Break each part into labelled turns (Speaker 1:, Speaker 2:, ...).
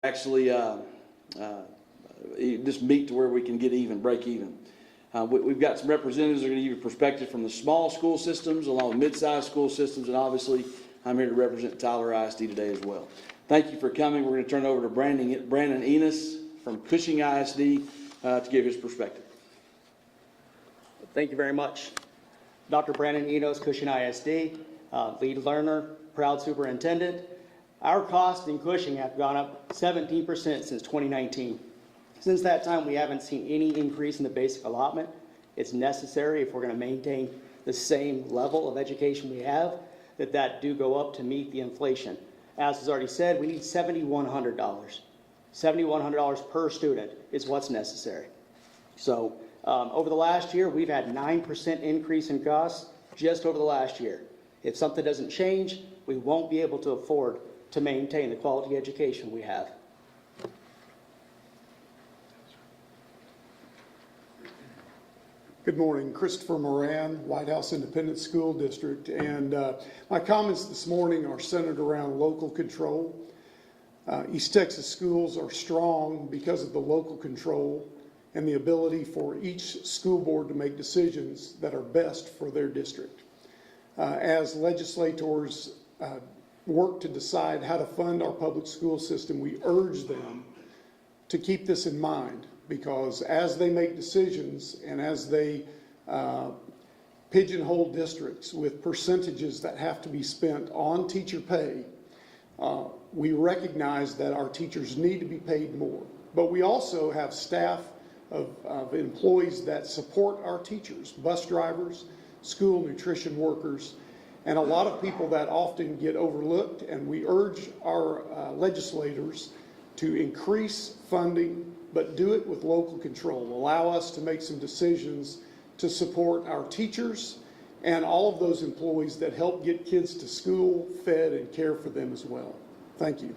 Speaker 1: actually just meet to where we can get even, break even. We've got some representatives that are going to give you perspective from the small school systems along with mid-sized school systems, and obviously I'm here to represent Tyler ISD today as well. Thank you for coming. We're going to turn it over to Brandon Enos from Cushing ISD to give his perspective.
Speaker 2: Thank you very much. Dr. Brandon Enos, Cushing ISD, lead learner, proud superintendent. Our costs in Cushing have gone up 17% since 2019. Since that time, we haven't seen any increase in the basic allotment. It's necessary if we're going to maintain the same level of education we have, that do go up to meet the inflation. As was already said, we need $7,100. $7,100 per student is what's necessary. So over the last year, we've had 9% increase in costs just over the last year. If something doesn't change, we won't be able to afford to maintain the quality education we have.
Speaker 3: Good morning, Christopher Moran, White House Independent School District, and my comments this morning are centered around local control. East Texas schools are strong because of the local control and the ability for each school board to make decisions that are best for their district. As legislators work to decide how to fund our public school system, we urge them to keep this in mind, because as they make decisions and as they pigeonhole districts with percentages that have to be spent on teacher pay, we recognize that our teachers need to be paid more. But we also have staff of employees that support our teachers, bus drivers, school nutrition workers, and a lot of people that often get overlooked, and we urge our legislators to increase funding, but do it with local control. Allow us to make some decisions to support our teachers and all of those employees that help get kids to school, fed, and care for them as well. Thank you.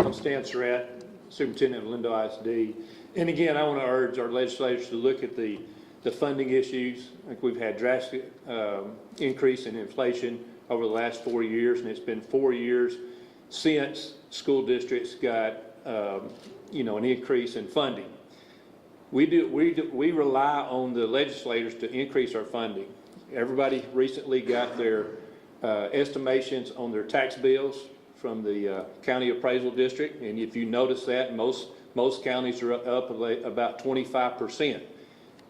Speaker 4: I'm Stan Surratt, Superintendent of Lindo ISD. And again, I want to urge our legislators to look at the funding issues. I think we've had drastic increase in inflation over the last 4 years, and it's been 4 years since school districts got an increase in funding. We rely on the legislators to increase our funding. Everybody recently got their estimations on their tax bills from the county appraisal district, and if you notice that, most counties are up about 25%.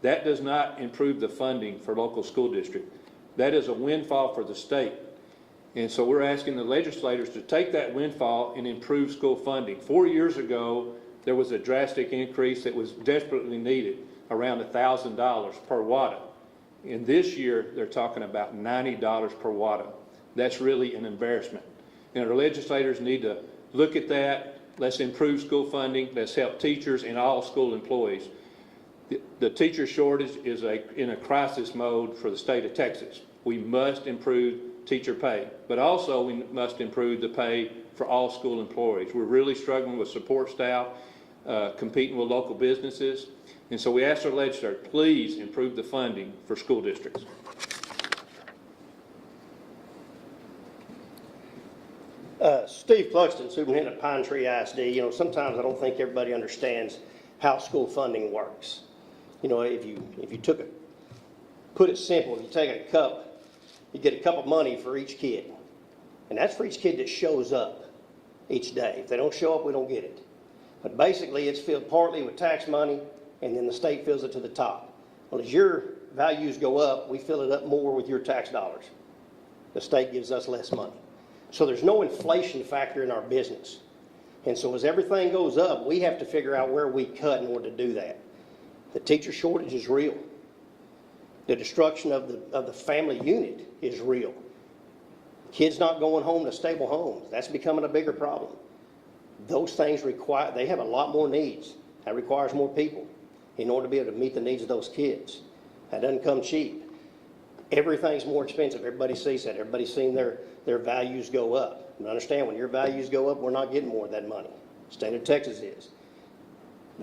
Speaker 4: That does not improve the funding for local school district. That is a windfall for the state. And so we're asking the legislators to take that windfall and improve school funding. 4 years ago, there was a drastic increase that was desperately needed, around $1,000 per WADA. And this year, they're talking about $90 per WADA. That's really an embarrassment. And our legislators need to look at that. Let's improve school funding. Let's help teachers and all school employees. The teacher shortage is in a crisis mode for the state of Texas. We must improve teacher pay, but also we must improve the pay for all school employees. We're really struggling with support staff, competing with local businesses. And so we ask our legislators, please improve the funding for school districts.
Speaker 5: Steve Cluxton, Superintendent of Pine Tree ISD. Sometimes I don't think everybody understands how school funding works. If you put it simple, if you take a cup, you get a cup of money for each kid. And that's for each kid that shows up each day. If they don't show up, we don't get it. But basically, it's filled partly with tax money, and then the state fills it to the top. Well, as your values go up, we fill it up more with your tax dollars. The state gives us less money. So there's no inflation factor in our business. And so as everything goes up, we have to figure out where we cut in order to do that. The teacher shortage is real. The destruction of the family unit is real. Kids not going home to stable homes, that's becoming a bigger problem. Those things they have a lot more needs. That requires more people in order to be able to meet the needs of those kids. That doesn't come cheap. Everything's more expensive. Everybody sees that. Everybody's seen their values go up. And understand, when your values go up, we're not getting more of that money. State of Texas is.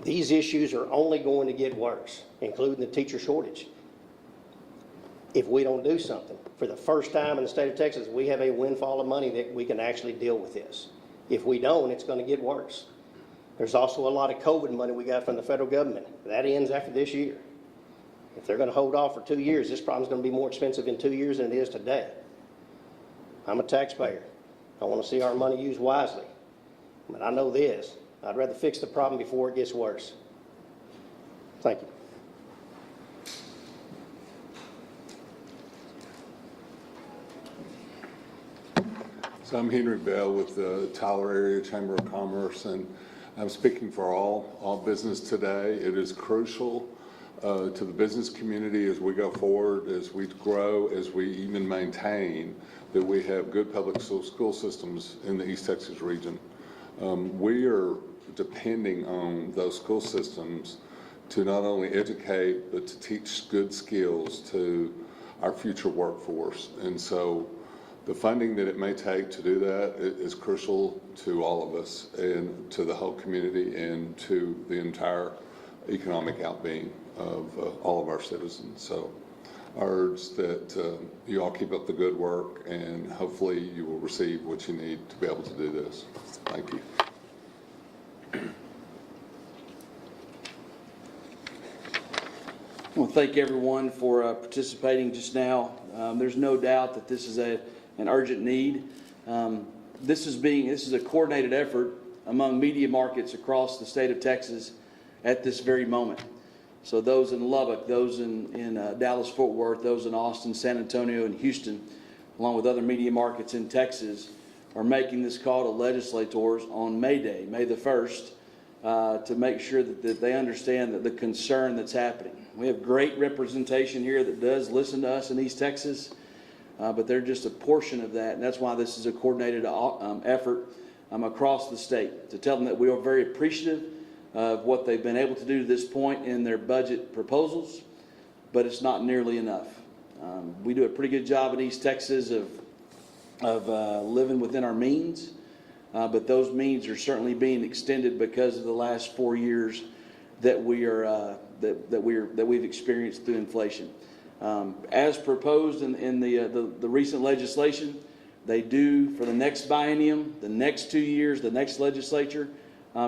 Speaker 5: These issues are only going to get worse, including the teacher shortage. if we don't do something. For the first time in the state of Texas, we have a windfall of money that we can actually deal with this. If we don't, it's going to get worse. There's also a lot of COVID money we got from the federal government. That ends after this year. If they're going to hold off for 2 years, this problem's going to be more expensive in 2 years than it is today. I'm a taxpayer. I want to see our money used wisely. But I know this. I'd rather fix the problem before it gets worse. Thank you.
Speaker 6: So I'm Henry Bell with the Tyler Area Chamber of Commerce, and I'm speaking for all business today. It is crucial to the business community as we go forward, as we grow, as we even maintain that we have good public school systems in the East Texas region. We are depending on those school systems to not only educate, but to teach good skills to our future workforce. And so the funding that it may take to do that is crucial to all of us and to the whole community and to the entire economic outbeing of all of our citizens. So I urge that you all keep up the good work, and hopefully you will receive what you need to be able to do this. Thank you.
Speaker 1: I want to thank everyone for participating just now. There's no doubt that this is an urgent need. This is a coordinated effort among media markets across the state of Texas at this very moment. So those in Lubbock, those in Dallas-Fort Worth, those in Austin, San Antonio, and Houston, along with other media markets in Texas, are making this call to legislators on May Day, May the 1st, to make sure that they understand that the concern that's happening. We have great representation here that does listen to us in East Texas, but they're just a portion of that, and that's why this is a coordinated effort across the state to tell them that we are very appreciative of what they've been able to do to this point in their budget proposals, but it's not nearly enough. We do a pretty good job in East Texas of living within our means, but those means are certainly being extended because of the last 4 years that we've experienced through inflation. As proposed in the recent legislation, they do for the next biennium, the next 2 years, the next legislature,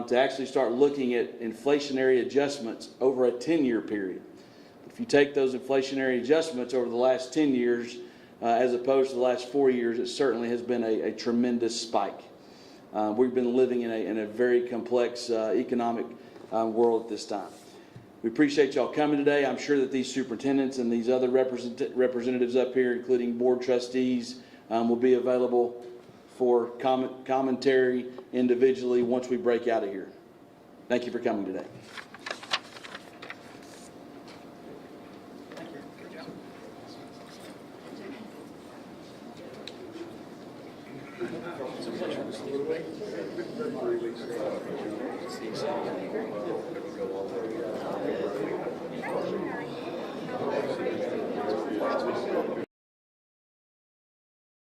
Speaker 1: to actually start looking at inflationary adjustments over a 10-year period. If you take those inflationary adjustments over the last 10 years, as opposed to the last 4 years, it certainly has been a tremendous spike. We've been living in a very complex economic world at this time. We appreciate y'all coming today. I'm sure that these superintendents and these other representatives up here, including board trustees, will be available for commentary individually once we break out of here. Thank you for coming today.